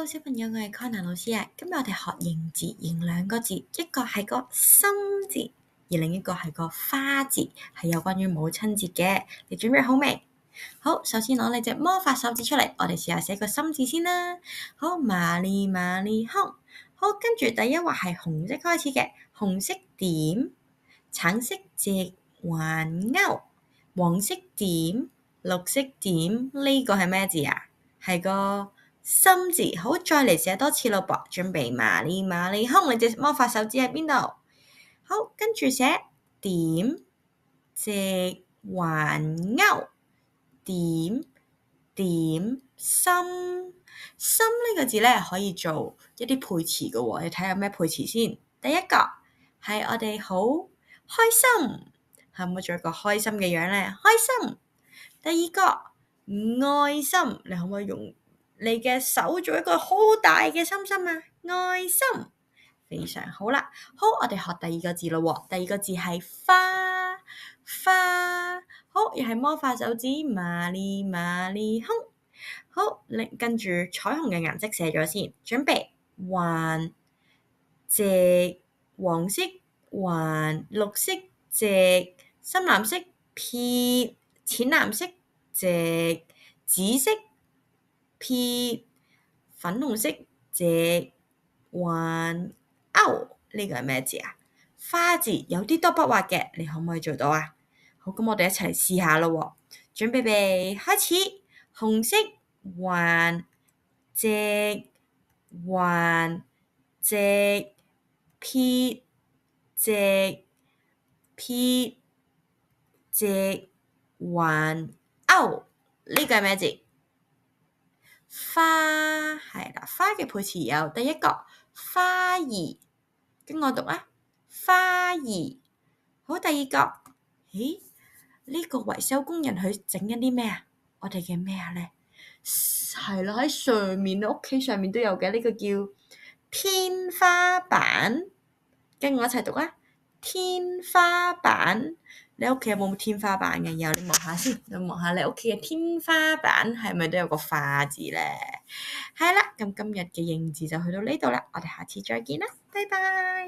小朋友，我係 Connor 老師啊。今日我哋學認字，認兩個字，一個係個心字，而另一個係個花字，係有關於母親節嘅。你準備好未？好，首先攞你隻魔法手指出嚟，我哋試下寫個心字先啦。好，麻利麻利空。好，跟住第一畫係紅色開始嘅，紅色點，橙色隻環鈎，黃色點，綠色點，呢個係咩字啊？係個心字。好，再嚟寫多次咯噃，準備麻利麻利空，你隻魔法手指喺邊度？好，跟住寫點隻環鈎，點點心。心呢個字咧可以做一啲配詞嘅喎，你睇下咩配詞先。第一個係我哋好開心，係咪做一個開心嘅樣咧？開心。第二個愛心，你可唔可以用你嘅手做一個好大嘅心心啊？愛心，非常好啦。好，我哋學第二個字咯喎。第二個字係花，花。好，又係魔法手指，麻利麻利空。好，跟住彩虹嘅顏色寫咗先，準備環，隻黃色環，綠色隻，深藍色撇，淺藍色隻，紫色撇，粉紅色隻環鈎。呢個係咩字啊？花字，有啲多筆畫嘅，你可唔可以做到啊？好，咁我哋一齊嚟試下咯喎。準備開始，紅色環，隻環，隻撇，隻撇，隻環鈎。呢個係咩字？花，係啦，花嘅配詞有第一個花兒，跟我讀啊，花兒。好，第二個，咦？呢個維修工人佢整緊啲咩啊？我哋嘅咩啊咧？係啦，喺上面，屋企上面都有嘅，呢個叫天花板。跟我一齊讀啊，天花板。你屋企有冇天花板嘅？有，你望下先，你望下你屋企嘅天花板係咪都有個花字咧？係啦，咁今日嘅認字就去到呢度啦，我哋下次再見啦，拜拜。